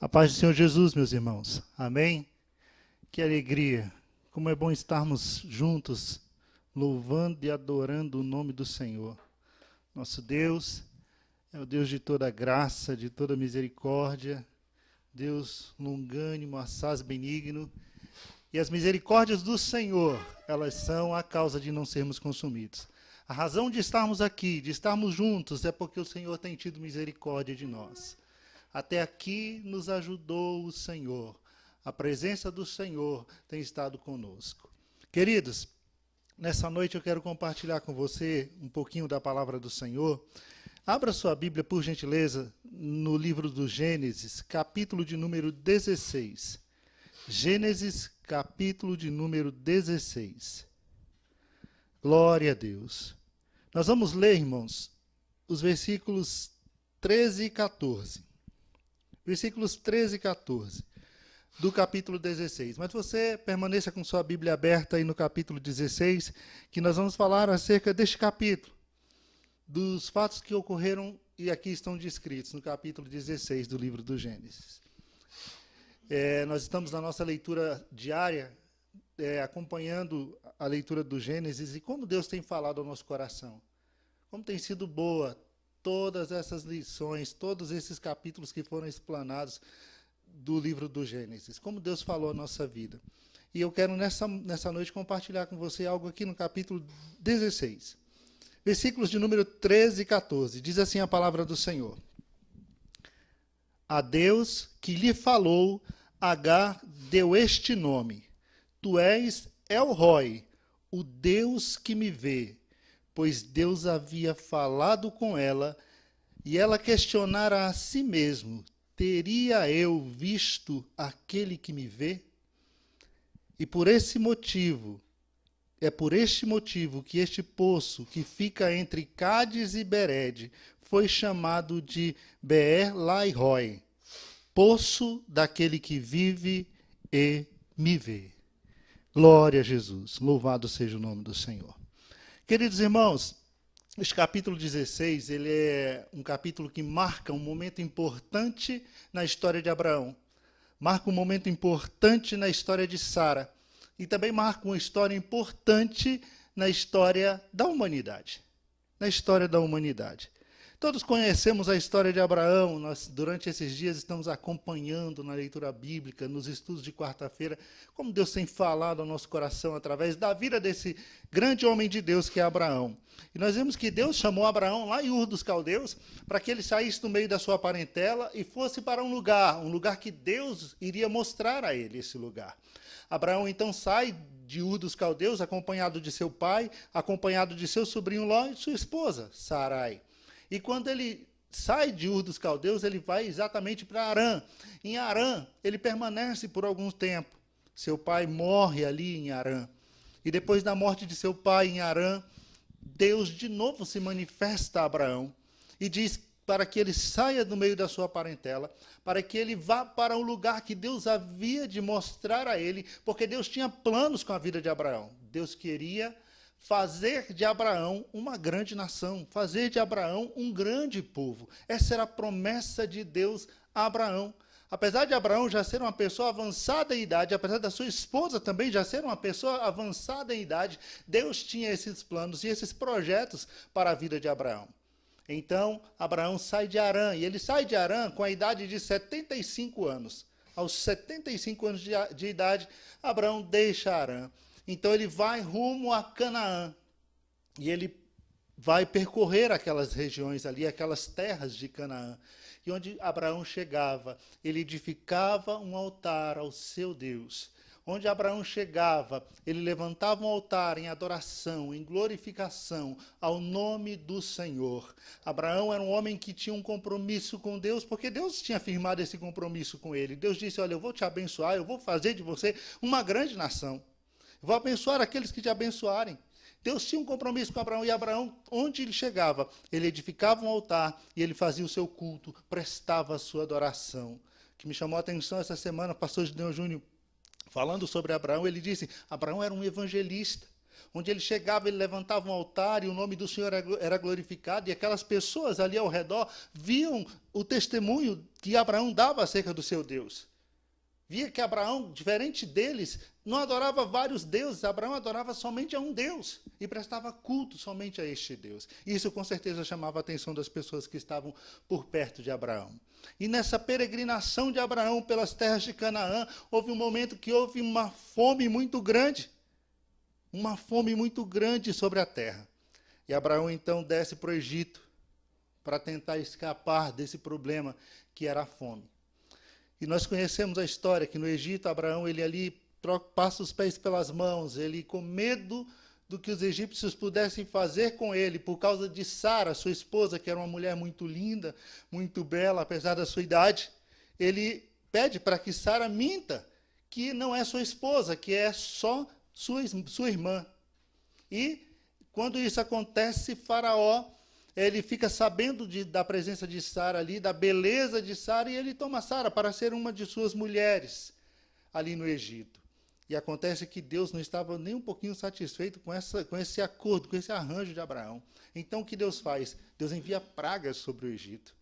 A paz do Senhor Jesus, meus irmãos. Amém? Que alegria. Como é bom estarmos juntos, louvando e adorando o nome do Senhor. Nosso Deus é o Deus de toda graça, de toda misericórdia, Deus longânimo, assaz benigno. E as misericórdias do Senhor, elas são a causa de não sermos consumidos. A razão de estarmos aqui, de estarmos juntos, é porque o Senhor tem tido misericórdia de nós. Até aqui nos ajudou o Senhor. A presença do Senhor tem estado conosco. Queridos, nessa noite eu quero compartilhar com você um pouquinho da palavra do Senhor. Abra sua Bíblia, por gentileza, no livro do Gênesis, capítulo de número 16. Gênesis, capítulo de número 16. Glória a Deus. Nós vamos ler, irmãos, os versículos 13 e 14. Versículos 13 e 14 do capítulo 16. Mas você permaneça com sua Bíblia aberta aí no capítulo 16, que nós vamos falar acerca deste capítulo, dos fatos que ocorreram e aqui estão descritos no capítulo 16 do livro do Gênesis. Nós estamos na nossa leitura diária, acompanhando a leitura do Gênesis e como Deus tem falado ao nosso coração. Como tem sido boa todas essas lições, todos esses capítulos que foram explanados do livro do Gênesis, como Deus falou a nossa vida. E eu quero nessa noite compartilhar com você algo aqui no capítulo 16, versículos de número 13 e 14, diz assim a palavra do Senhor. A Deus que lhe falou, Agar deu este nome, tu és El Roi, o Deus que me vê. Pois Deus havia falado com ela, e ela questionara a si mesmo, teria eu visto aquele que me vê? E por este motivo que este poço, que fica entre Cádiz e Bered, foi chamado de Beer-Lai-Roi, poço daquele que vive e me vê. Glória a Jesus, louvado seja o nome do Senhor. Queridos irmãos, este capítulo 16, ele é um capítulo que marca um momento importante na história de Abraão, marca um momento importante na história de Sara e também marca uma história importante na história da humanidade. Na história da humanidade. Todos conhecemos a história de Abraão, nós durante esses dias estamos acompanhando na leitura bíblica, nos estudos de quarta-feira, como Deus tem falado ao nosso coração através da vida desse grande homem de Deus que é Abraão. E nós vemos que Deus chamou Abraão lá em Ur dos Caldeus para que ele saísse do meio da sua parentela e fosse para um lugar que Deus iria mostrar a ele esse lugar. Abraão então sai de Ur dos Caldeus acompanhado de seu pai, acompanhado de seu sobrinho Ló e de sua esposa, Sarai. E quando ele sai de Ur dos Caldeus, ele vai exatamente para Harã. Em Harã, ele permanece por algum tempo. Seu pai morre ali em Harã. E depois da morte de seu pai em Harã, Deus de novo se manifesta a Abraão e diz para que ele saia do meio da sua parentela, para que ele vá para um lugar que Deus havia de mostrar a ele, porque Deus tinha planos com a vida de Abraão. Deus queria fazer de Abraão uma grande nação, fazer de Abraão um grande povo. Essa era a promessa de Deus a Abraão. Apesar de Abraão já ser uma pessoa avançada em idade, apesar da sua esposa também já ser uma pessoa avançada em idade, Deus tinha esses planos e esses projetos para a vida de Abraão. Então, Abraão sai de Harã, e ele sai de Harã com a idade de 75 anos. Aos 75 anos de idade, Abraão deixa Harã. Então ele vai rumo a Canaã, e ele vai percorrer aquelas regiões ali, aquelas terras de Canaã. E onde Abraão chegava, ele edificava um altar ao seu Deus. Onde Abraão chegava, ele levantava um altar em adoração, em glorificação ao nome do Senhor. Abraão era um homem que tinha um compromisso com Deus, porque Deus tinha firmado esse compromisso com ele. Deus disse, olha, eu vou te abençoar, eu vou fazer de você uma grande nação. Vou abençoar aqueles que te abençoarem. Deus tinha um compromisso com Abraão, e Abraão, onde ele chegava, ele edificava um altar e ele fazia o seu culto, prestava a sua adoração. O que me chamou a atenção essa semana, o pastor Gideon Júnior, falando sobre Abraão, ele disse, Abraão era um evangelista. onde ele chegava, ele levantava um altar e o nome do Senhor era glorificado, e aquelas pessoas ali ao redor viam o testemunho que Abraão dava acerca do seu Deus. Via que Abraão, diferente deles, não adorava vários deuses, Abraão adorava somente a um Deus e prestava culto somente a este Deus. Isso com certeza chamava a atenção das pessoas que estavam por perto de Abraão. E nessa peregrinação de Abraão pelas terras de Canaã, houve um momento que houve uma fome muito grande sobre a terra. E Abraão então desce para o Egito para tentar escapar desse problema que era a fome. E nós conhecemos a história que no Egito, Abraão, ele ali passa os pés pelas mãos, ele com medo do que os egípcios pudessem fazer com ele, por causa de Sara, sua esposa, que era uma mulher muito linda, muito bela, apesar da sua idade, ele pede para que Sara minta, que não é sua esposa, que é só sua irmã. E quando isso acontece, Faraó, ele fica sabendo da presença de Sara ali, da beleza de Sara, e ele toma Sara para ser uma de suas mulheres ali no Egito. E acontece que Deus não estava nem um pouquinho satisfeito com esse acordo, com esse arranjo de Abraão. Então o que Deus faz? Deus envia pragas sobre o Egito.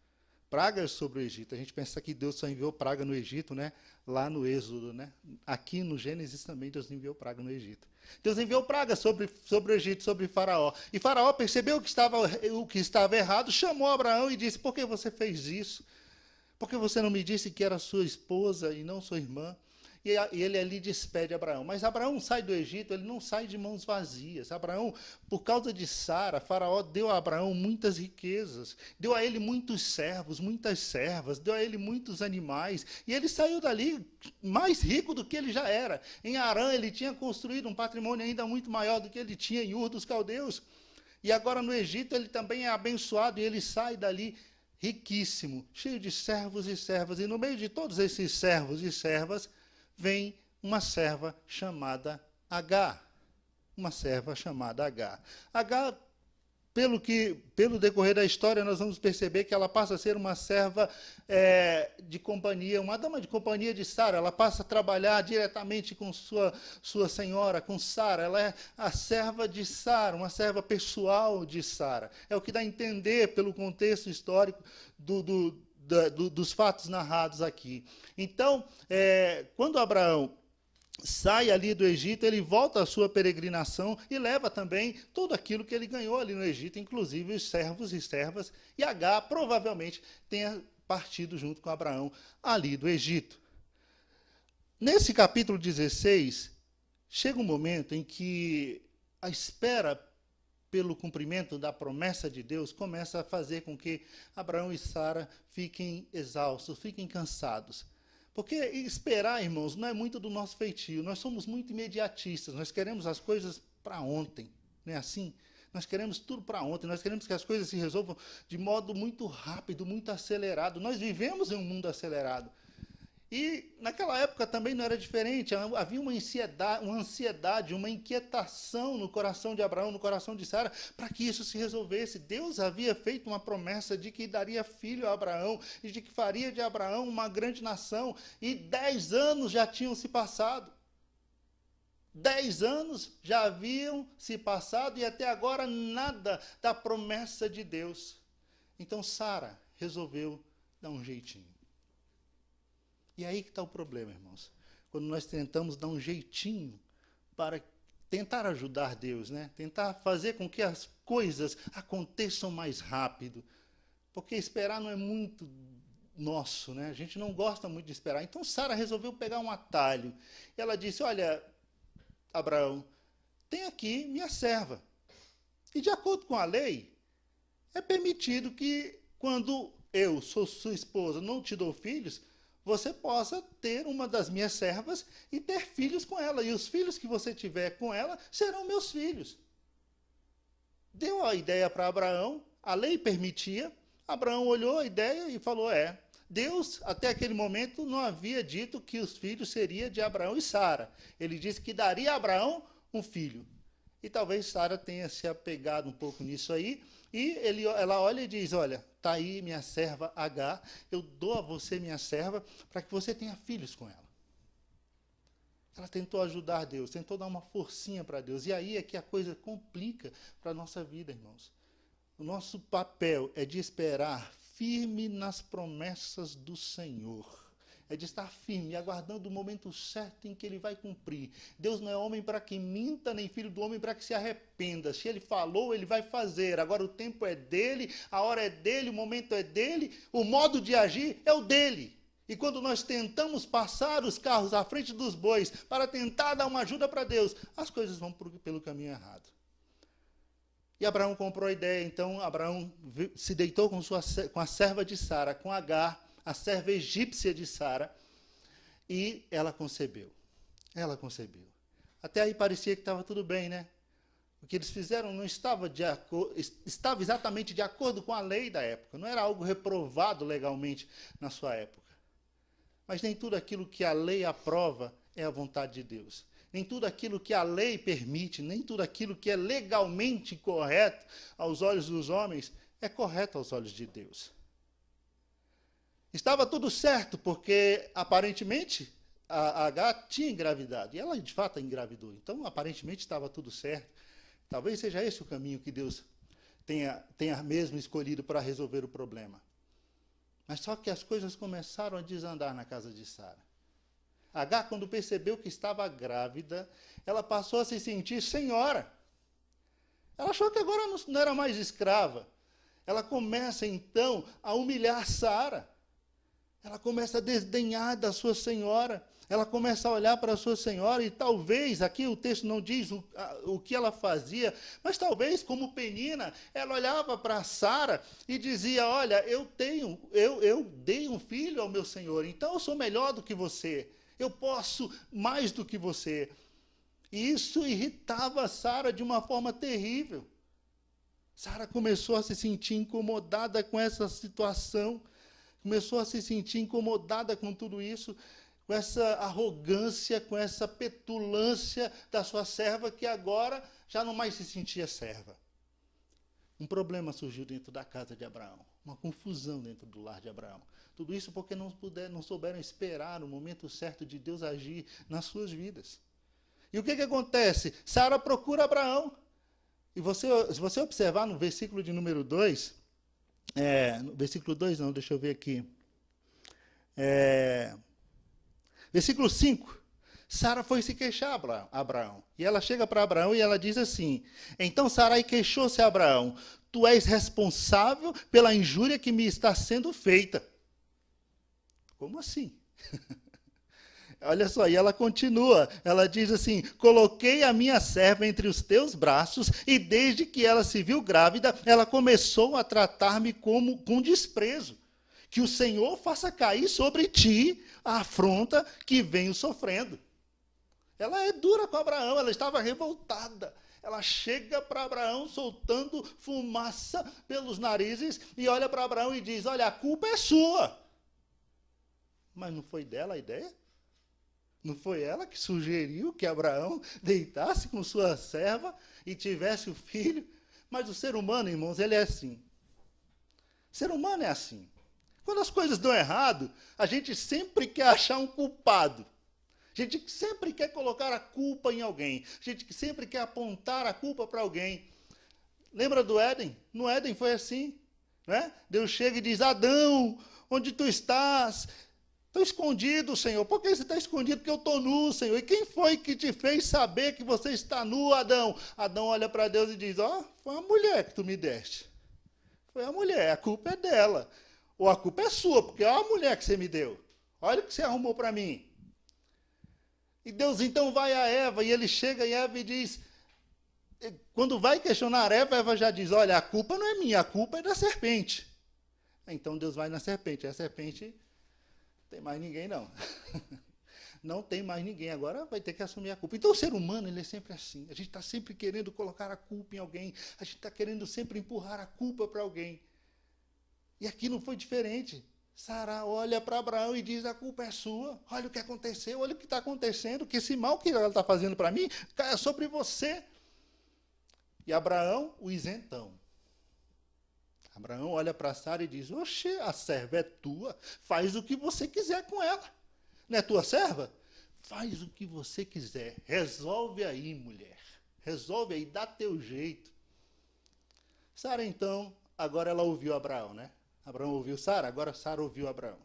Pragas sobre o Egito. A gente pensa que Deus só enviou praga no Egito, né? Lá no Êxodo, né? Aqui no Gênesis também Deus enviou praga no Egito. Deus enviou praga sobre o Egito, sobre Faraó. E Faraó percebeu o que estava errado, chamou Abraão e disse: por que você fez isso? Por que você não me disse que era sua esposa e não sua irmã? E ele ali despede Abraão. Mas Abraão sai do Egito, ele não sai de mãos vazias. Abraão, por causa de Sara, Faraó deu a Abraão muitas riquezas, deu a ele muitos servos, muitas servas, deu a ele muitos animais, e ele saiu dali mais rico do que ele já era. Em Harã ele tinha construído um patrimônio ainda muito maior do que ele tinha em Ur dos Caldeus. E agora no Egito ele também é abençoado, e ele sai dali riquíssimo, cheio de servos e servas. E no meio de todos esses servos e servas, vem uma serva chamada Agar. Uma serva chamada Agar. Agar, pelo decorrer da história, nós vamos perceber que ela passa a ser uma serva de companhia, uma dama de companhia de Sara. Ela passa a trabalhar diretamente com sua senhora, com Sara. Ela é a serva de Sara, uma serva pessoal de Sara. É o que dá a entender pelo contexto histórico dos fatos narrados aqui. Então, quando Abraão sai ali do Egito, ele volta à sua peregrinação e leva também tudo aquilo que ele ganhou ali no Egito, inclusive os servos e servas, e Agar provavelmente tenha partido junto com Abraão ali do Egito. Nesse capítulo 16, chega um momento em que a espera pelo cumprimento da promessa de Deus, começa a fazer com que Abraão e Sara fiquem exaustos, fiquem cansados. Porque esperar, irmãos, não é muito do nosso feitio. Nós somos muito imediatistas, nós queremos as coisas para ontem, não é assim? Nós queremos tudo para ontem, nós queremos que as coisas se resolvam de modo muito rápido, muito acelerado. Nós vivemos em um mundo acelerado. E naquela época também não era diferente, havia uma ansiedade, uma inquietação no coração de Abraão, no coração de Sara, para que isso se resolvesse. Deus havia feito uma promessa de que daria filho a Abraão, e de que faria de Abraão uma grande nação, e 10 anos já tinham se passado. 10 anos já haviam se passado, e até agora nada da promessa de Deus. Então Sara resolveu dar um jeitinho. E aí que está o problema, irmãos. Quando nós tentamos dar um jeitinho para tentar ajudar Deus, né? Tentar fazer com que as coisas aconteçam mais rápido. Porque esperar não é muito nosso, né? A gente não gosta muito de esperar. Então Sara resolveu pegar um atalho. E ela disse: olha, Abraão, tem aqui minha serva. E de acordo com a lei, é permitido que quando eu sou sua esposa, não te dou filhos, você possa ter uma das minhas servas e ter filhos com ela. E os filhos que você tiver com ela serão meus filhos. Deu a ideia para Abraão, a lei permitia. Abraão olhou a ideia e falou: Deus, até aquele momento, não havia dito que os filhos seriam de Abraão e Sara. Ele disse que daria a Abraão um filho. E talvez Sara tenha se apegado um pouco nisso aí. E ela olha e diz: olha, está aí minha serva Agar, eu dou a você minha serva para que você tenha filhos com ela. Ela tentou ajudar Deus, tentou dar uma forcinha para Deus. E aí é que a coisa complica para a nossa vida, irmãos. O nosso papel é de esperar firme nas promessas do Senhor. É de estar firme, aguardando o momento certo em que Ele vai cumprir. Deus não é homem para que minta, nem filho do homem para que se arrependa. Se Ele falou, Ele vai fazer. Agora o tempo é dele, a hora é dele, o momento é dele, o modo de agir é o dele. E quando nós tentamos passar os carros à frente dos bois para tentar dar uma ajuda para Deus, as coisas vão pelo caminho errado. E Abraão comprou a ideia, então Abraão se deitou com a serva de Sara, com Agar, a serva egípcia de Sara, e ela concebeu. Ela concebeu. Até aí parecia que estava tudo bem, né? O que eles fizeram não estava exatamente de acordo com a lei da época, não era algo reprovado legalmente na sua época. Mas nem tudo aquilo que a lei aprova é a vontade de Deus. Nem tudo aquilo que a lei permite, nem tudo aquilo que é legalmente correto aos olhos dos homens, é correto aos olhos de Deus. Estava tudo certo, porque aparentemente a Agar tinha engravidado, e ela de fato engravidou. Então, aparentemente estava tudo certo. Talvez seja esse o caminho que Deus tenha mesmo escolhido para resolver o problema. Mas só que as coisas começaram a desandar na casa de Sara. Agar, quando percebeu que estava grávida, ela passou a se sentir senhora. Ela achou que agora não era mais escrava. Ela começa, então, a humilhar Sara. Ela começa a desdenhar da sua senhora. Ela começa a olhar para a sua senhora e talvez, aqui o texto não diz o que ela fazia, mas talvez, como Penina, ela olhava para Sara e dizia, olha, eu dei um filho ao meu senhor, então eu sou melhor do que você, eu posso mais do que você. E isso irritava Sara de uma forma terrível. Sara começou a se sentir incomodada com essa situação, começou a se sentir incomodada com tudo isso, com essa arrogância, com essa petulância da sua serva, que agora já não mais se sentia serva. Um problema surgiu dentro da casa de Abraão, uma confusão dentro do lar de Abraão. Tudo isso porque não souberam esperar o momento certo de Deus agir nas suas vidas. E o que acontece? Sara procura Abraão. E se você observar no versículo de número 2, no versículo 2 não, deixa eu ver aqui. Versículo 5, Sara foi se queixar a Abraão. E ela chega para Abraão e ela diz assim, então Sarai queixou-se a Abraão, tu és responsável pela injúria que me está sendo feita. Como assim? Olha só, e ela continua, ela diz assim, coloquei a minha serva entre os teus braços e desde que ela se viu grávida, ela começou a tratar-me com desprezo. Que o Senhor faça cair sobre ti a afronta que venho sofrendo. Ela é dura com Abraão, ela estava revoltada. Ela chega para Abraão soltando fumaça pelos narizes e olha para Abraão e diz, olha, a culpa é sua. Mas não foi dela a ideia? Não foi ela que sugeriu que Abraão deitasse com sua serva e tivesse o filho? Mas o ser humano, irmãos, ele é assim. O ser humano é assim. Quando as coisas dão errado, a gente sempre quer achar um culpado. A gente sempre quer colocar a culpa em alguém. A gente sempre quer apontar a culpa para alguém. Lembra do Éden? No Éden foi assim. Né? Deus chega e diz, Adão, onde tu estás? Estou escondido, Senhor. Por que você está escondido? Porque eu estou nu, Senhor. E quem foi que te fez saber que você está nu, Adão? Adão olha para Deus e diz, foi a mulher que tu me deste. Foi a mulher, a culpa é dela. Ou a culpa é sua, porque é a mulher que você me deu. Olha o que você arrumou para mim. E Deus então vai a Eva, e ele chega em Eva e diz, quando vai questionar Eva já diz, olha, a culpa não é minha, a culpa é da serpente. Então Deus vai na serpente, a serpente, não tem mais ninguém não. Não tem mais ninguém, agora vai ter que assumir a culpa. Então o ser humano, ele é sempre assim, a gente está sempre querendo colocar a culpa em alguém, a gente está querendo sempre empurrar a culpa para alguém. E aqui não foi diferente. Sara olha para Abraão e diz, a culpa é sua. Olha o que aconteceu, olha o que está acontecendo, que esse mal que ela está fazendo para mim caia sobre você. E Abraão, o isentão. Abraão olha para Sara e diz, oxe, a serva é tua, faz o que você quiser com ela. Não é tua serva? Faz o que você quiser. Resolve aí, mulher. Resolve aí, dá teu jeito. Sara, então, agora ela ouviu Abraão, né? Abraão ouviu Sara, agora Sara ouviu Abraão.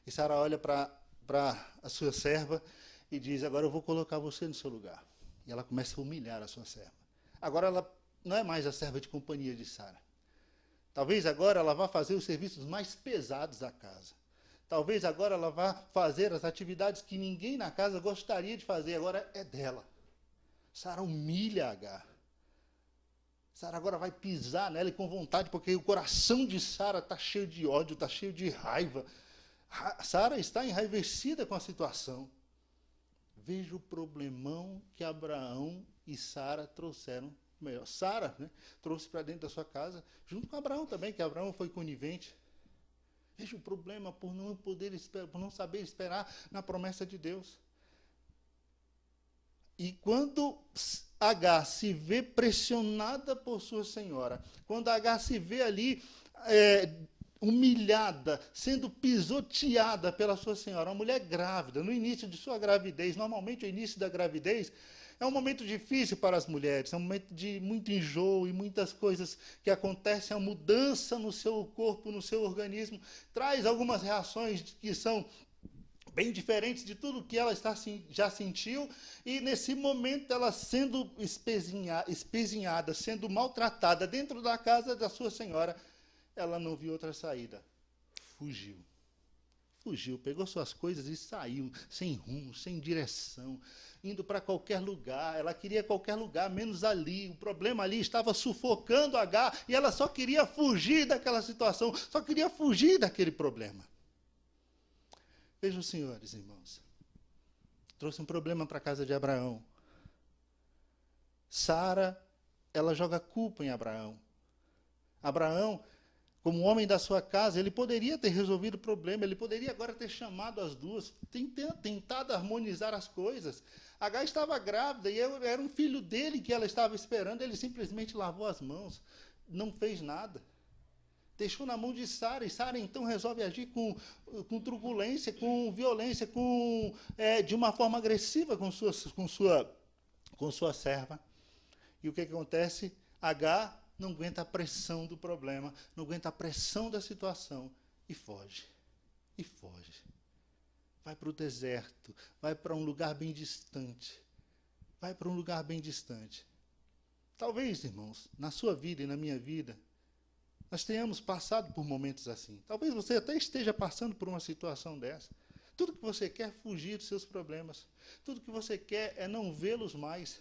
E Sara olha para a sua serva e diz, agora eu vou colocar você no seu lugar. E ela começa a humilhar a sua serva. Agora ela não é mais a serva de companhia de Sara. Talvez agora ela vá fazer os serviços mais pesados da casa. Talvez agora ela vá fazer as atividades que ninguém na casa gostaria de fazer, agora é dela. Sara humilha Agar. Sara agora vai pisar nela e com vontade, porque o coração de Sara está cheio de ódio, está cheio de raiva. Sara está enraivecida com a situação. Veja o problemão que Abraão e Sara trouxeram. Melhor, Sara, né, trouxe para dentro da sua casa, junto com Abraão também, que Abraão foi conivente. Veja o problema por não poder esperar, por não saber esperar na promessa de Deus. E quando Agar se vê pressionada por sua senhora, quando Agar se vê ali humilhada, sendo pisoteada pela sua senhora, uma mulher grávida, no início de sua gravidez, normalmente o início da gravidez é um momento difícil para as mulheres, é um momento de muito enjoo e muitas coisas que acontecem, a mudança no seu corpo, no seu organismo, traz algumas reações que são bem diferentes de tudo que ela já sentiu, e nesse momento ela sendo espezinhada, sendo maltratada dentro da casa da sua senhora, ela não viu outra saída. Fugiu. Fugiu, pegou suas coisas e saiu, sem rumo, sem direção, indo para qualquer lugar. Ela queria qualquer lugar, menos ali. O problema ali estava sufocando Agar e ela só queria fugir daquela situação, só queria fugir daquele problema. Vejam, senhores, irmãos, trouxe um problema para a casa de Abraão. Sara, ela joga culpa em Abraão. Abraão, como homem da sua casa, ele poderia ter resolvido o problema, ele poderia agora ter chamado as duas, tentado harmonizar as coisas. Agar estava grávida e era um filho dele que ela estava esperando, ele simplesmente lavou as mãos, não fez nada. Deixou na mão de Sara, e Sara então resolve agir com truculência, com violência, de uma forma agressiva com sua serva. E o que acontece? Agar não aguenta a pressão do problema, não aguenta a pressão da situação e foge. E foge. Vai para o deserto, vai para um lugar bem distante. Vai para um lugar bem distante. Talvez, irmãos, na sua vida e na minha vida, nós tenhamos passado por momentos assim. Talvez você até esteja passando por uma situação dessa. Tudo que você quer é fugir dos seus problemas. Tudo que você quer é não vê-los mais.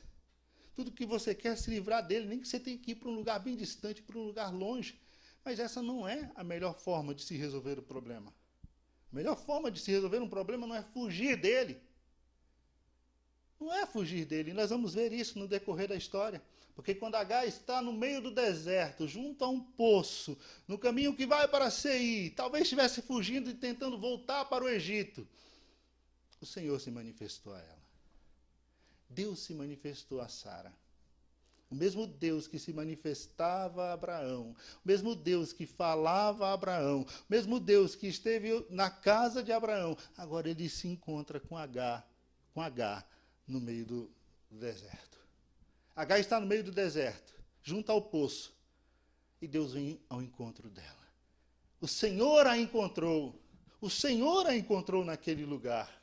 Tudo que você quer é se livrar dele, nem que você tenha que ir para um lugar bem distante, para um lugar longe. Mas essa não é a melhor forma de se resolver o problema. A melhor forma de se resolver um problema não é fugir dele. Não é fugir dele. E nós vamos ver isso no decorrer da história. Porque quando Agar está no meio do deserto, junto a um poço, no caminho que vai para Seir, talvez estivesse fugindo e tentando voltar para o Egito, o Senhor se manifestou a ela. Deus se manifestou a Sara. O mesmo Deus que se manifestava a Abraão, o mesmo Deus que falava a Abraão, o mesmo Deus que esteve na casa de Abraão, agora ele se encontra com Agar no meio do deserto. Agar está no meio do deserto, junto ao poço, e Deus vem ao encontro dela. O Senhor a encontrou naquele lugar.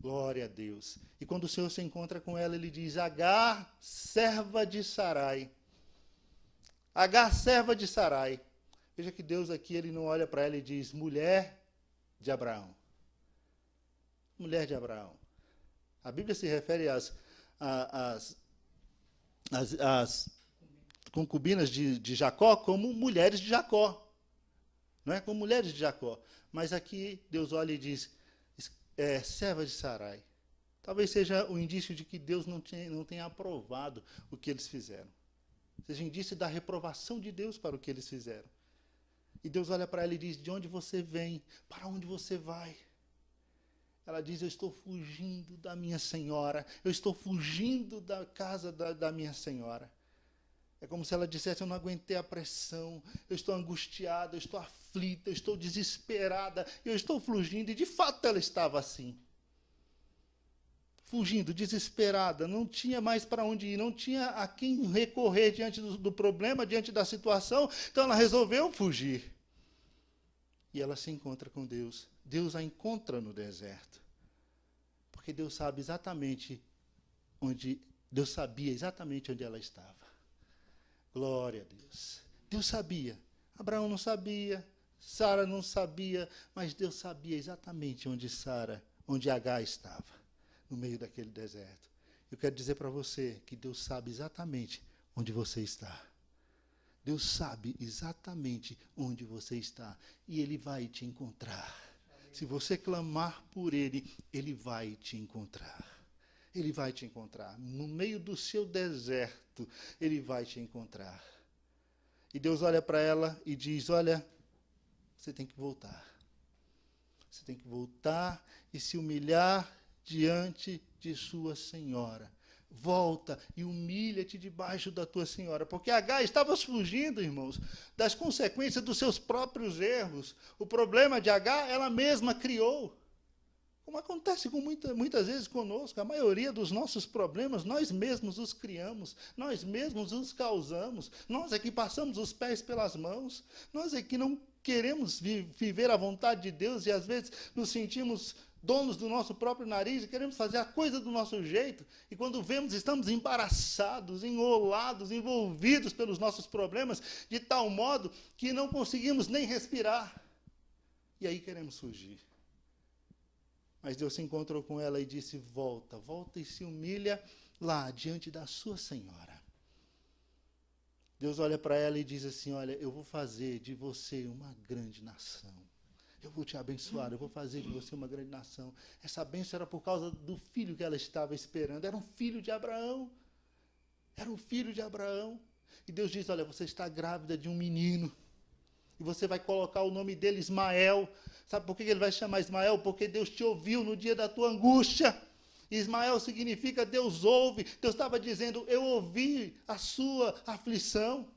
Glória a Deus. E quando o Senhor se encontra com ela, ele diz, Agar, serva de Sarai. Agar, serva de Sarai. Veja que Deus aqui, ele não olha para ela e diz, mulher de Abraão. Mulher de Abraão. A Bíblia se refere às concubinas de Jacó como mulheres de Jacó. Não é? Como mulheres de Jacó. Mas aqui Deus olha e diz, serva de Sarai. Talvez seja o indício de que Deus não tenha aprovado o que eles fizeram. Seja indício da reprovação de Deus para o que eles fizeram. E Deus olha para ela e diz, de onde você vem? Para onde você vai? Ela diz, eu estou fugindo da minha senhora. Eu estou fugindo da casa da minha senhora. É como se ela dissesse, eu não aguentei a pressão, eu estou angustiada, eu estou aflita, eu estou desesperada, eu estou fugindo. E de fato ela estava assim. fugindo, desesperada, não tinha mais para onde ir, não tinha a quem recorrer diante do problema, diante da situação, então ela resolveu fugir. E ela se encontra com Deus. Deus a encontra no deserto. Porque Deus sabe exatamente Deus sabia exatamente onde ela estava. Glória a Deus. Deus sabia. Abraão não sabia, Sara não sabia, mas Deus sabia exatamente onde Agar estava, no meio daquele deserto. Eu quero dizer para você que Deus sabe exatamente onde você está. Deus sabe exatamente onde você está e Ele vai te encontrar. Amém. Se você clamar por Ele, Ele vai te encontrar. Ele vai te encontrar. No meio do seu deserto, Ele vai te encontrar. E Deus olha para ela e diz, olha, você tem que voltar. Você tem que voltar e se humilhar diante de sua senhora. Volta e humilha-te debaixo da tua senhora. Porque Agar estava fugindo, irmãos, das consequências dos seus próprios erros. O problema de Agar, ela mesma criou. Como acontece muitas vezes conosco, a maioria dos nossos problemas, nós mesmos os criamos, nós mesmos os causamos, nós é que passamos os pés pelas mãos, nós é que não queremos viver a vontade de Deus e às vezes nos sentimos donos do nosso próprio nariz e queremos fazer a coisa do nosso jeito, e quando vemos, estamos embaraçados, enrolados, envolvidos pelos nossos problemas, de tal modo que não conseguimos nem respirar, e aí queremos fugir. Mas Deus se encontrou com ela e disse, volta e se humilha lá, diante da sua senhora. Deus olha para ela e diz assim, olha, eu vou fazer de você uma grande nação. Eu vou te abençoar, eu vou fazer de você uma grande nação. Essa bênção era por causa do filho que ela estava esperando. Era um filho de Abraão. Era um filho de Abraão. E Deus diz, olha, você está grávida de um menino. E você vai colocar o nome dele Ismael. Sabe por que ele vai chamar Ismael? Porque Deus te ouviu no dia da tua angústia. Ismael significa Deus ouve. Deus estava dizendo, eu ouvi a sua aflição.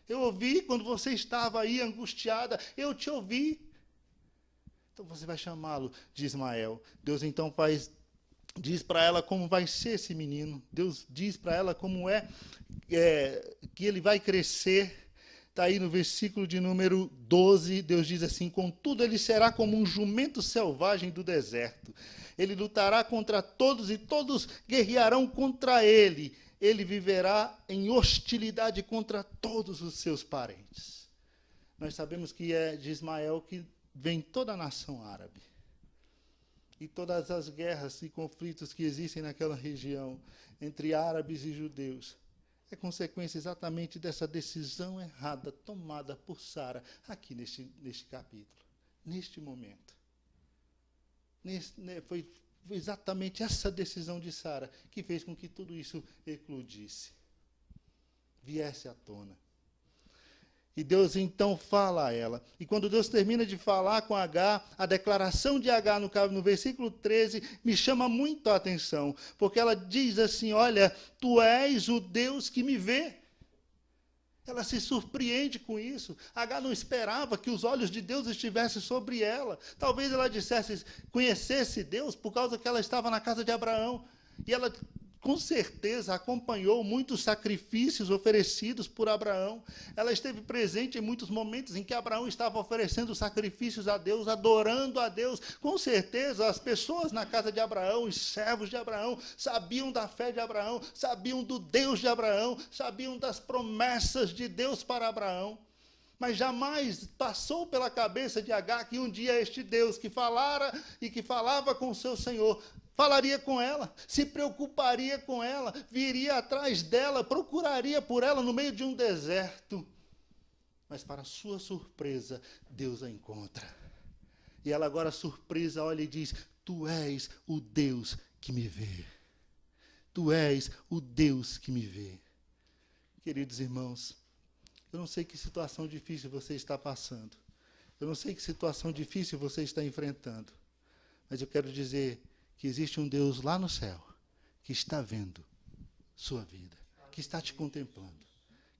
Eu ouvi quando você estava aí angustiada. Eu te ouvi. Então você vai chamá-lo de Ismael. Deus então diz para ela como vai ser esse menino. Deus diz para ela como que ele vai crescer. Está aí no versículo de número 12, Deus diz assim, contudo ele será como um jumento selvagem do deserto. Ele lutará contra todos e todos guerrearão contra ele. Ele viverá em hostilidade contra todos os seus parentes. Nós sabemos que é de Ismael que vem toda a nação árabe. E todas as guerras e conflitos que existem naquela região entre árabes e judeus é consequência exatamente dessa decisão errada tomada por Sara aqui neste capítulo, neste momento. Foi exatamente essa decisão de Sara que fez com que tudo isso eclodisse, viesse à tona. E Deus então fala a ela. E quando Deus termina de falar com Agar, a declaração de Agar no versículo 13 me chama muito a atenção. Porque ela diz assim, olha, tu és o Deus que me vê. Ela se surpreende com isso. Agar não esperava que os olhos de Deus estivessem sobre ela. Talvez ela conhecesse Deus por causa que ela estava na casa de Abraão. E ela com certeza acompanhou muitos sacrifícios oferecidos por Abraão. Ela esteve presente em muitos momentos em que Abraão estava oferecendo sacrifícios a Deus, adorando a Deus. Com certeza as pessoas na casa de Abraão, os servos de Abraão, sabiam da fé de Abraão, sabiam do Deus de Abraão, sabiam das promessas de Deus para Abraão. Mas jamais passou pela cabeça de Agar que um dia este Deus que falara e que falava com o seu Senhor, falaria com ela, se preocuparia com ela, viria atrás dela, procuraria por ela no meio de um deserto. Mas para sua surpresa, Deus a encontra. E ela agora surpresa olha e diz, tu és o Deus que me vê. Tu és o Deus que me vê. Queridos irmãos, eu não sei que situação difícil você está passando. Eu não sei que situação difícil você está enfrentando. Mas eu quero dizer que existe um Deus lá no céu que está vendo sua vida, que está te contemplando,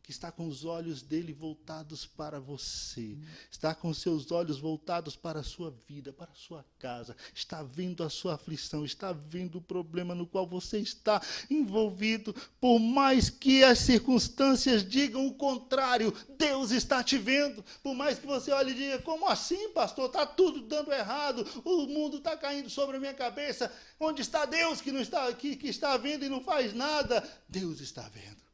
que está com os olhos dele voltados para você, está com seus olhos voltados para a sua vida, para a sua casa, está vendo a sua aflição, está vendo o problema no qual você está envolvido. Por mais que as circunstâncias digam o contrário, Deus está te vendo. Por mais que você olhe e diga, como assim, pastor? Está tudo dando errado, o mundo está caindo sobre a minha cabeça. Onde está Deus que não está aqui, que está vendo e não faz nada? Deus está vendo.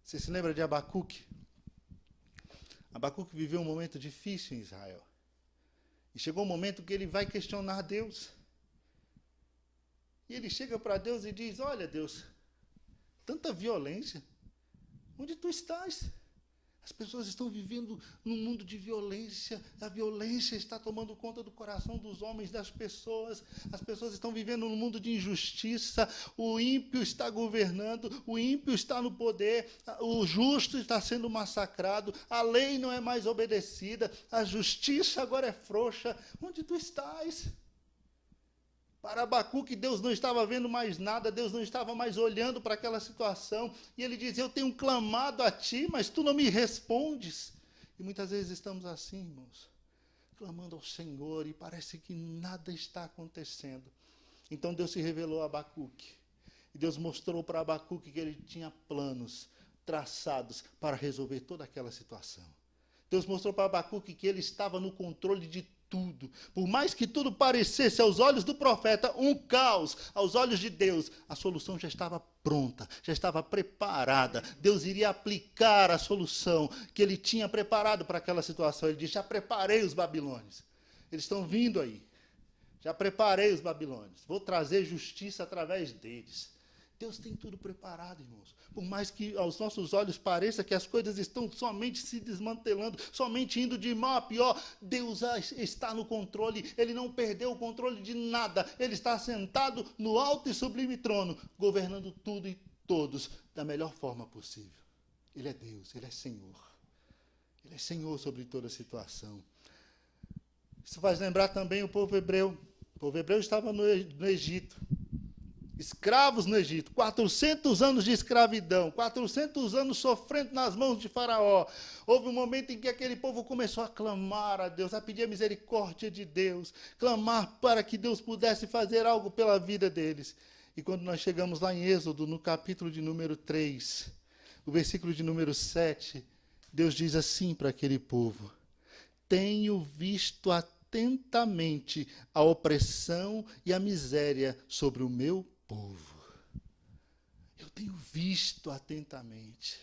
Você se lembra de Abacuque? Abacuque viveu um momento difícil em Israel. E chegou um momento que ele vai questionar Deus. E ele chega para Deus e diz, olha Deus, tanta violência, onde tu estás? As pessoas estão vivendo num mundo de violência, a violência está tomando conta do coração dos homens, das pessoas, as pessoas estão vivendo num mundo de injustiça, o ímpio está governando, o ímpio está no poder, o justo está sendo massacrado, a lei não é mais obedecida, a justiça agora é frouxa. Onde tu estás? Para Abacuque, Deus não estava vendo mais nada, Deus não estava mais olhando para aquela situação, e ele diz, eu tenho clamado a ti, mas tu não me respondes. E muitas vezes estamos assim, irmãos, clamando ao Senhor, e parece que nada está acontecendo. Então Deus se revelou a Abacuque, e Deus mostrou para Abacuque que ele tinha planos traçados para resolver toda aquela situação. Deus mostrou para Abacuque que ele estava no controle de tudo. Por mais que tudo parecesse aos olhos do profeta um caos, aos olhos de Deus, a solução já estava pronta, já estava preparada. Deus iria aplicar a solução que ele tinha preparado para aquela situação. Ele disse, já preparei os babilônios. Eles estão vindo aí. Já preparei os babilônios. Vou trazer justiça através deles. Deus tem tudo preparado, irmãos. Por mais que aos nossos olhos pareça que as coisas estão somente se desmantelando, somente indo de mal a pior, Deus está no controle. Ele não perdeu o controle de nada. Ele está sentado no alto e sublime trono, governando tudo e todos da melhor forma possível. Ele é Deus, Ele é Senhor. Ele é Senhor sobre toda a situação. Isso faz lembrar também o povo hebreu. O povo hebreu estava no Egito. Escravos no Egito, 400 anos de escravidão, 400 anos sofrendo nas mãos de Faraó. Houve um momento em que aquele povo começou a clamar a Deus, a pedir a misericórdia de Deus, clamar para que Deus pudesse fazer algo pela vida deles. E quando nós chegamos lá em Êxodo, no capítulo de número 3, o versículo de número 7, Deus diz assim para aquele povo, tenho visto atentamente a opressão e a miséria sobre o meu povo. Eu tenho visto atentamente.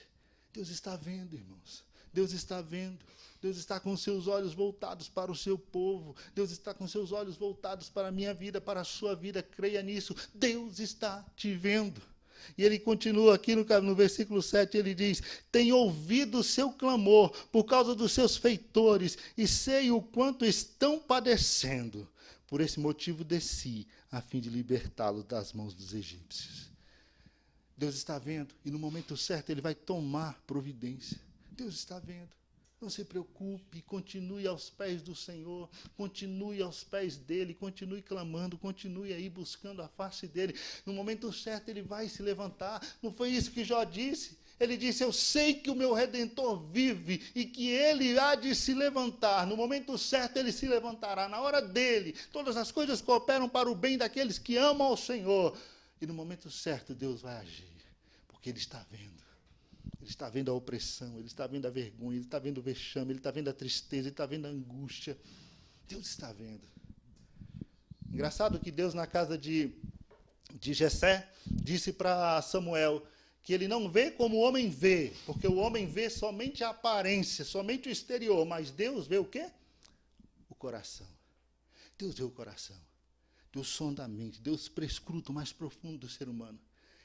Deus está vendo, irmãos. Deus está vendo. Deus está com seus olhos voltados para o seu povo. Deus está com seus olhos voltados para a minha vida, para a sua vida. Creia nisso. Deus está te vendo. E ele continua aqui no versículo 7, ele diz, tenho ouvido o seu clamor por causa dos seus feitores e sei o quanto estão padecendo. Por esse motivo desci, a fim de libertá-los das mãos dos egípcios. Deus está vendo, e no momento certo ele vai tomar providência. Deus está vendo. Não se preocupe, continue aos pés do Senhor, continue aos pés dele, continue clamando, continue aí buscando a face dele. No momento certo ele vai se levantar. Não foi isso que Jó disse? Ele disse, eu sei que o meu Redentor vive e que ele há de se levantar. No momento certo ele se levantará, na hora dele. Todas as coisas cooperam para o bem daqueles que amam ao Senhor. E no momento certo Deus vai agir, porque ele está vendo. Ele está vendo a opressão, ele está vendo a vergonha, ele está vendo o vexame, ele está vendo a tristeza, ele está vendo a angústia. Deus está vendo. Engraçado que Deus, na casa de Jessé, disse para Samuel que ele não vê como o homem vê, porque o homem vê somente a aparência, somente o exterior, mas Deus vê o quê? O coração. Deus vê o coração. Deus sonda a mente, Deus prescruta o mais profundo do ser humano.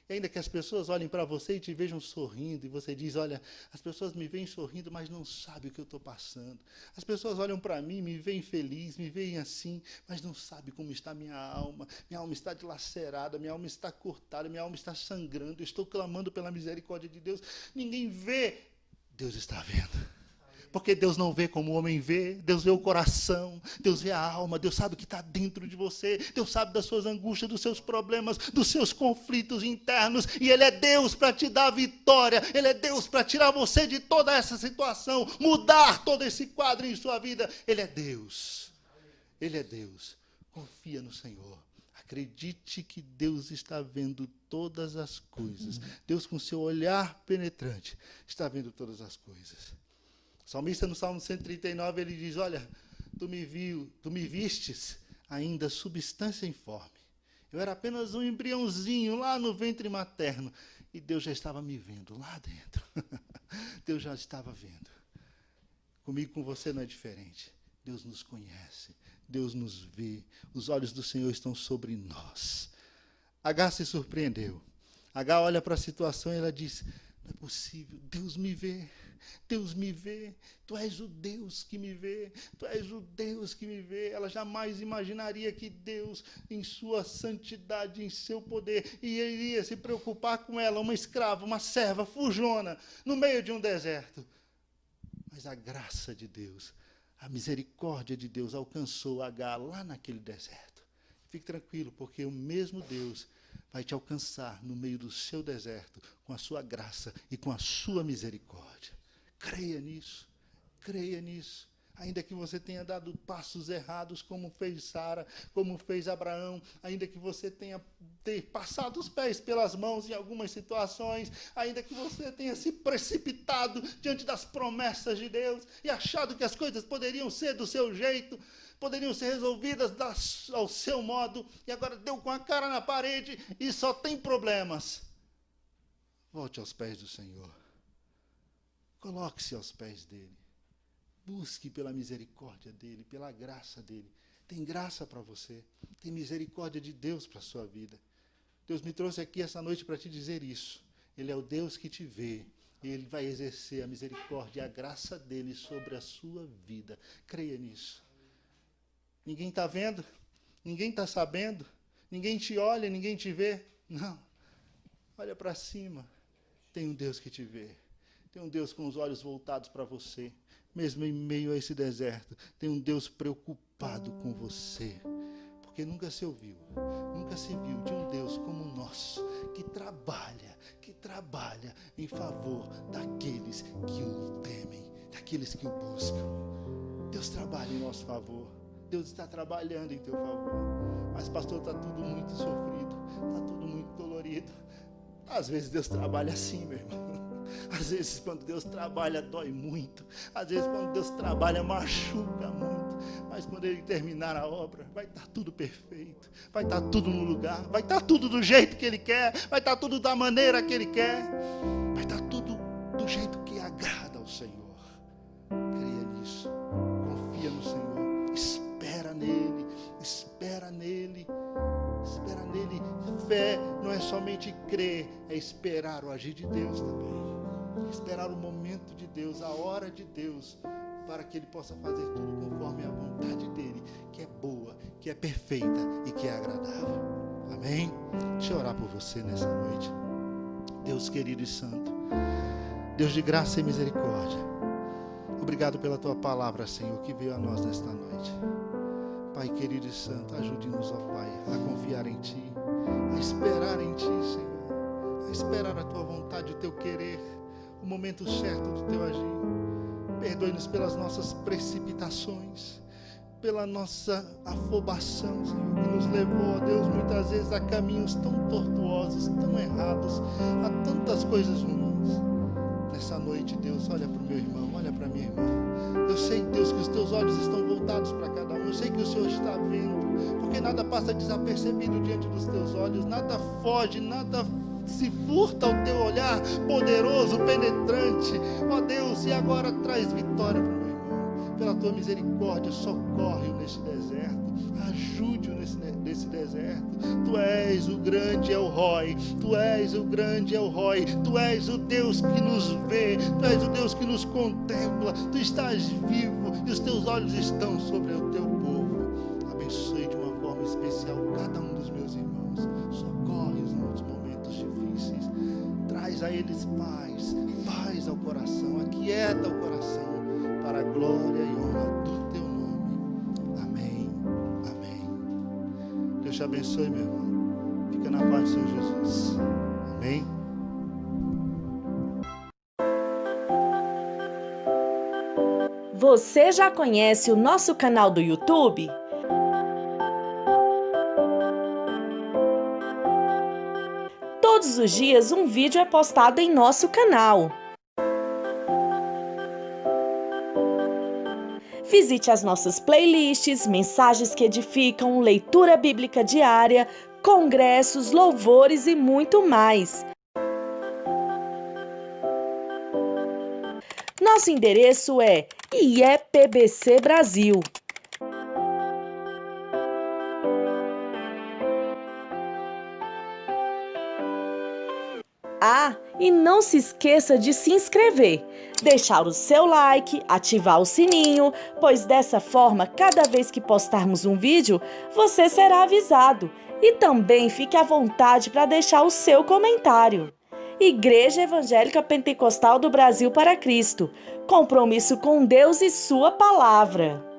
E ainda que as pessoas olhem para você e te vejam sorrindo, e você diz, olha, as pessoas me veem sorrindo, mas não sabem o que eu estou passando. As pessoas olham para mim, me veem feliz, me veem assim, mas não sabem como está minha alma. Minha alma está dilacerada, minha alma está cortada, minha alma está sangrando, eu estou clamando pela misericórdia de Deus. Ninguém vê, Deus está vendo. Porque Deus não vê como o homem vê, Deus vê o coração, Deus vê a alma, Deus sabe o que está dentro de você, Deus sabe das suas angústias, dos seus problemas, dos seus conflitos internos, e Ele é Deus para te dar vitória, Ele é Deus para tirar você de toda essa situação, mudar todo esse quadro em sua vida. Ele é Deus, Ele é Deus. Confia no Senhor. Acredite que Deus está vendo todas as coisas. Deus, com seu olhar penetrante, está vendo todas as coisas. O salmista, no Salmo 139, ele diz: olha, tu me vistes ainda substância informe. Eu era apenas um embriãozinho lá no ventre materno. E Deus já estava me vendo lá dentro. Deus já estava vendo. Comigo, com você, não é diferente. Deus nos conhece. Deus nos vê, os olhos do Senhor estão sobre nós. Agar se surpreendeu. Agar olha para a situação e ela diz: não é possível, Deus me vê, Deus me vê, tu és o Deus que me vê, tu és o Deus que me vê. Ela jamais imaginaria que Deus, em sua santidade, em seu poder, iria se preocupar com ela, uma escrava, uma serva, fujona, no meio de um deserto. Mas a graça de Deus, a misericórdia de Deus alcançou Agar lá naquele deserto. Fique tranquilo, porque o mesmo Deus vai te alcançar no meio do seu deserto, com a sua graça e com a sua misericórdia. Creia nisso, creia nisso. Ainda que você tenha dado passos errados, como fez Sara, como fez Abraão, ainda que você tenha passado os pés pelas mãos em algumas situações, ainda que você tenha se precipitado diante das promessas de Deus e achado que as coisas poderiam ser do seu jeito, poderiam ser resolvidas ao seu modo, e agora deu com a cara na parede e só tem problemas. Volte aos pés do Senhor. Coloque-se aos pés dele. Busque pela misericórdia dele, pela graça dele. Tem graça para você. Tem misericórdia de Deus para a sua vida. Deus me trouxe aqui essa noite para te dizer isso. Ele é o Deus que te vê. E Ele vai exercer a misericórdia e a graça dele sobre a sua vida. Creia nisso. Ninguém está vendo? Ninguém está sabendo? Ninguém te olha, ninguém te vê? Não. Olha para cima. Tem um Deus que te vê. Tem um Deus com os olhos voltados para você. Mesmo em meio a esse deserto, tem um Deus preocupado com você. Porque nunca se ouviu, nunca se viu de um Deus como o nosso, que trabalha em favor daqueles que o temem, daqueles que o buscam. Deus trabalha em nosso favor. Deus está trabalhando em teu favor. Mas, pastor, está tudo muito sofrido, está tudo muito dolorido. Às vezes Deus trabalha assim, meu irmão. Às vezes, quando Deus trabalha, dói muito. Às vezes, quando Deus trabalha, machuca muito. Mas quando Ele terminar a obra, vai estar tudo perfeito. Vai estar tudo no lugar. Vai estar tudo do jeito que Ele quer. Vai estar tudo da maneira que Ele quer. Vai estar tudo do jeito que agrada ao Senhor. Creia nisso. Confia no Senhor. Espera nele. Espera nele. Espera nele. Fé não é somente crer, é esperar o agir de Deus também. Esperar o momento de Deus, a hora de Deus, para que Ele possa fazer tudo conforme a vontade dEle, que é boa, que é perfeita e que é agradável. Amém? Deixa eu orar por você nessa noite. Deus querido e santo, Deus de graça e misericórdia, obrigado pela Tua palavra, Senhor, que veio a nós nesta noite. Pai querido e santo, ajude-nos, ó Pai, a confiar em Ti, a esperar em Ti, Senhor, a esperar a Tua vontade, o Teu querer, o momento certo do Teu agir. Perdoe-nos pelas nossas precipitações, pela nossa afobação, Senhor, que nos levou, ó Deus, muitas vezes a caminhos tão tortuosos, tão errados, a tantas coisas ruins. Nessa noite, Deus, olha para o meu irmão, olha para a minha irmã. Eu sei, Deus, que os Teus olhos estão voltados para cada um. Eu sei que o Senhor está vendo, porque nada passa desapercebido diante dos Teus olhos, nada foge, nada se furta ao Teu olhar poderoso, penetrante. Ó Deus, e agora traz vitória para o meu irmão. Pela Tua misericórdia, socorre-o neste deserto, ajude-o nesse deserto. Tu és o grande El Roi, Tu és o grande El Roi, Tu és o Deus que nos vê, Tu és o Deus que nos contempla, Tu estás vivo e os Teus olhos estão sobre o Teu povo. Abençoe de uma forma especial cada um dos meus irmãos, socorre-os nos momentos difíceis, traz a eles paz ao coração, aquieta o coração, glória e honra do teu nome. Amém. Amém. Deus te abençoe, meu irmão. Fica na paz do Senhor Jesus. Amém. Você já conhece o nosso canal do YouTube? Todos os dias um vídeo é postado em nosso canal. Visite as nossas playlists, mensagens que edificam, leitura bíblica diária, congressos, louvores e muito mais. Nosso endereço é IEPBC Brasil. Ah, e não se esqueça de se inscrever, deixar o seu like, ativar o sininho, pois dessa forma, cada vez que postarmos um vídeo, você será avisado. E também fique à vontade para deixar o seu comentário. Igreja Evangélica Pentecostal do Brasil para Cristo. Compromisso com Deus e Sua Palavra.